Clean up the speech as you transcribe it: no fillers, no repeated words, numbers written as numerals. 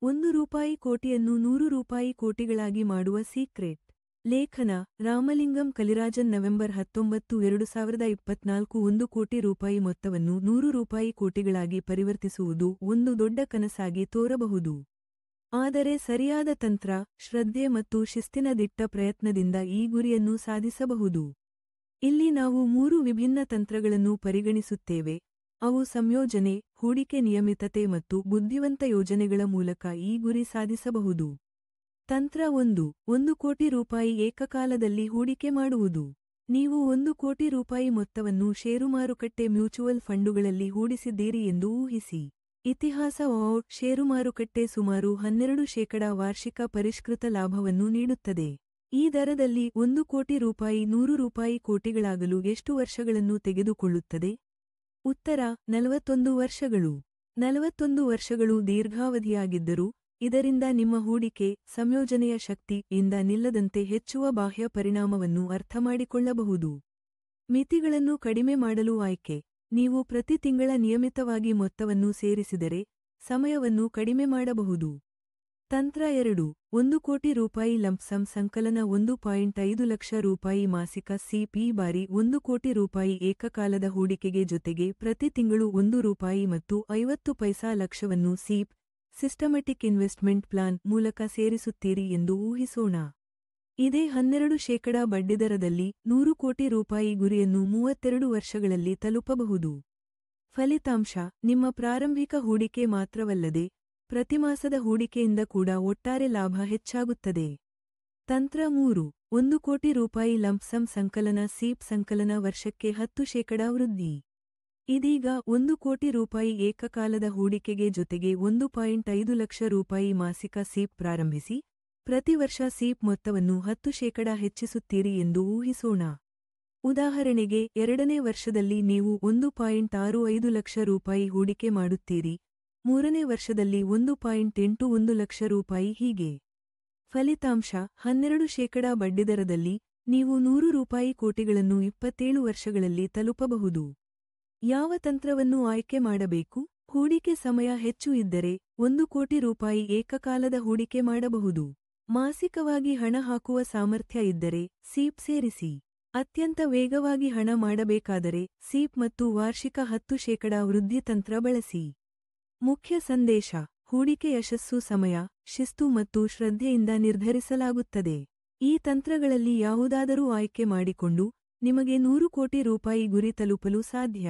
ರೂಪಾಯಿ ಕೋಟಿಯನ್ನು 100 ರೂಪಾಯಿ ಕೋಟಿಗಳಾಗಿ ಮಾಡುವ ಸೀಕ್ರೆಟ್. ಲೇಖನ ರಾಮಲಿಂಗಂ ಕಲಿರಾಜನ್ ನವೆಂಬರ್ 19, 2024 1 ಕೋಟಿ ರೂಪಾಯಿ ಮೊತ್ತವನ್ನು 100 ರೂಪಾಯಿ ಕೋಟಿಗಳಾಗಿ ಪರಿವರ್ತಿಸುವುದು ಒಂದು ದೊಡ್ಡ ಕನಸಾಗಿ ತೋರಬಹುದು. ಆದರೆ ಸರಿಯಾದ ತಂತ್ರ, ಶ್ರದ್ಧೆ ಮತ್ತು ಶಿಸ್ತಿನ ದಿಟ್ಟ ಪ್ರಯತ್ನದಿಂದ ಈ ಗುರಿಯನ್ನು ಸಾಧಿಸಬಹುದು. ಇಲ್ಲಿ ನಾವು 3 ವಿಭಿನ್ನ ತಂತ್ರಗಳನ್ನು ಪರಿಗಣಿಸುತ್ತೇವೆ. ಅವು ಸಂಯೋಜನೆ, ಹೂಡಿಕೆ ನಿಯಮಿತತೆ ಮತ್ತು ಬುದ್ಧಿವಂತ ಯೋಜನೆಗಳ ಮೂಲಕ ಈ ಗುರಿ ಸಾಧಿಸಬಹುದು. ತಂತ್ರ 1 ಕೋಟಿ ರೂಪಾಯಿ ಏಕಕಾಲದಲ್ಲಿ ಹೂಡಿಕೆ ಮಾಡುವುದು. ನೀವು 1 ಕೋಟಿ ರೂಪಾಯಿ ಮೊತ್ತವನ್ನು ಷೇರು ಮಾರುಕಟ್ಟೆ ಮ್ಯೂಚುವಲ್ ಫಂಡುಗಳಲ್ಲಿ ಹೂಡಿಸಿದ್ದೀರಿ ಎಂದು ಊಹಿಸಿ. ಇತಿಹಾಸ ಷೇರು ಮಾರುಕಟ್ಟೆ ಸುಮಾರು 12% ವಾರ್ಷಿಕ ಪರಿಷ್ಕೃತ ಲಾಭವನ್ನು ನೀಡುತ್ತದೆ. ಈ ದರದಲ್ಲಿ 1 ಕೋಟಿ ರೂಪಾಯಿ 100 ರೂಪಾಯಿ ಕೋಟಿಗಳಾಗಲು ಎಷ್ಟು ವರ್ಷಗಳನ್ನು ತೆಗೆದುಕೊಳ್ಳುತ್ತದೆ? ಉತ್ತರ 41 ವರ್ಷಗಳು. 41 ವರ್ಷಗಳು ದೀರ್ಘಾವಧಿಯಾಗಿದ್ದರೂ, ಇದರಿಂದ ನಿಮ್ಮ ಹೂಡಿಕೆ, ಸಂಯೋಜನೆಯ ಶಕ್ತಿ ಇಂದ ನಿಲ್ಲದಂತೆ ಹೆಚ್ಚುವ ಬಾಹ್ಯ ಪರಿಣಾಮವನ್ನು ಅರ್ಥಮಾಡಿಕೊಳ್ಳಬಹುದು. ಮಿತಿಗಳನ್ನು ಕಡಿಮೆ ಮಾಡಲು ಆಯ್ಕೆ. ನೀವು ಪ್ರತಿ ತಿಂಗಳ ನಿಯಮಿತವಾಗಿ ಮೊತ್ತವನ್ನು ಸೇರಿಸಿದರೆ, ಸಮಯವನ್ನು ಕಡಿಮೆ ಮಾಡಬಹುದು. ತಂತ್ರ 2 1 ಕೋಟಿ ರೂಪಾಯಿ ಲಂಪ್ಸಮ್ ಸಂಕಲನ 1.5 ಲಕ್ಷ ರೂಪಾಯಿ ಮಾಸಿಕ ಸಿಪ್. ಈ ಬಾರಿ 1 ಕೋಟಿ ರೂಪಾಯಿ ಏಕಕಾಲದ ಹೂಡಿಕೆಗೆ ಜೊತೆಗೆ ಪ್ರತಿ ತಿಂಗಳು 1 ರೂಪಾಯಿ ಮತ್ತು 50 ಪೈಸಾ ಲಕ್ಷವನ್ನು ಸಿಪ್ ಸಿಸ್ಟಮೆಟಿಕ್ ಇನ್ವೆಸ್ಟ್ಮೆಂಟ್ ಪ್ಲಾನ್ ಮೂಲಕ ಸೇರಿಸುತ್ತೀರಿ ಎಂದು ಊಹಿಸೋಣ. ಇದೇ 12% ಬಡ್ಡಿದರದಲ್ಲಿ 100 ಕೋಟಿ ರೂಪಾಯಿ ಗುರಿಯನ್ನು 32 ವರ್ಷಗಳಲ್ಲಿ ತಲುಪಬಹುದು. ಫಲಿತಾಂಶ ನಿಮ್ಮ ಪ್ರಾರಂಭಿಕ ಹೂಡಿಕೆ ಮಾತ್ರವಲ್ಲದೆ, ಪ್ರತಿಮಾಸದ ಹೂಡಿಕೆಯಿಂದ ಕೂಡ ಒಟ್ಟಾರೆ ಲಾಭ ಹೆಚ್ಚಾಗುತ್ತದೆ. ತಂತ್ರ 3 1 ಕೋಟಿ ರೂಪಾಯಿ ಲಂಪ್ಸಮ್ ಸಂಕಲನ ಸಿಪ್ ಸಂಕಲನ ವರ್ಷಕ್ಕೆ 10% ವೃದ್ಧಿ. ಇದೀಗ 1 ಕೋಟಿ ರೂಪಾಯಿ ಏಕಕಾಲದ ಹೂಡಿಕೆಗೆ ಜೊತೆಗೆ 1.5 ಲಕ್ಷ ರೂಪಾಯಿ ಮಾಸಿಕ ಸಿಪ್ ಪ್ರಾರಂಭಿಸಿ, ಪ್ರತಿ ವರ್ಷ ಸಿಪ್ ಮೊತ್ತವನ್ನು 10% ಹೆಚ್ಚಿಸುತ್ತೀರಿ ಎಂದು ಊಹಿಸೋಣ. ಉದಾಹರಣೆಗೆ, 2ನೇ ವರ್ಷದಲ್ಲಿ ನೀವು 1.65 ಲಕ್ಷ ರೂಪಾಯಿ ಹೂಡಿಕೆ ಮಾಡುತ್ತೀರಿ, 3ನೇ ವರ್ಷದಲ್ಲಿ 1.81 ಲಕ್ಷ ರೂಪಾಯಿ ಹೀಗೆ. ಫಲಿತಾಂಶ 12% ಬಡ್ಡಿದರದಲ್ಲಿ, ನೀವು 100 ರೂಪಾಯಿ ಕೋಟಿಗಳನ್ನು 27 ವರ್ಷಗಳಲ್ಲಿ ತಲುಪಬಹುದು. ಯಾವ ತಂತ್ರವನ್ನು ಆಯ್ಕೆ ಮಾಡಬೇಕು? ಹೂಡಿಕೆ ಸಮಯ ಹೆಚ್ಚು ಇದ್ದರೆ, 1 ಕೋಟಿ ರೂಪಾಯಿ ಏಕಕಾಲದ ಹೂಡಿಕೆ ಮಾಡಬಹುದು. ಮಾಸಿಕವಾಗಿ ಹಣ ಹಾಕುವ ಸಾಮರ್ಥ್ಯ ಇದ್ದರೆ, ಸಿಪ್ ಸೇರಿಸಿ. ಅತ್ಯಂತ ವೇಗವಾಗಿ ಹಣ ಮಾಡಬೇಕಾದರೆ, ಸಿಪ್ ಮತ್ತು ವಾರ್ಷಿಕ 10% ವೃದ್ಧಿ ತಂತ್ರ ಬಳಸಿ. ಮುಖ್ಯ ಸಂದೇಶ: ಹೂಡಿಕೆ ಯಶಸ್ಸು ಸಮಯ, ಶಿಸ್ತು ಮತ್ತು ಶ್ರದ್ಧೆಯಿಂದ ನಿರ್ಧರಿಸಲಾಗುತ್ತದೆ. ಈ ತಂತ್ರಗಳಲ್ಲಿ ಯಾವುದಾದರೂ ಆಯ್ಕೆ ಮಾಡಿಕೊಂಡು, ನಿಮಗೆ 100 ಕೋಟಿ ರೂಪಾಯಿ ಗುರಿ ತಲುಪಲು ಸಾಧ್ಯ.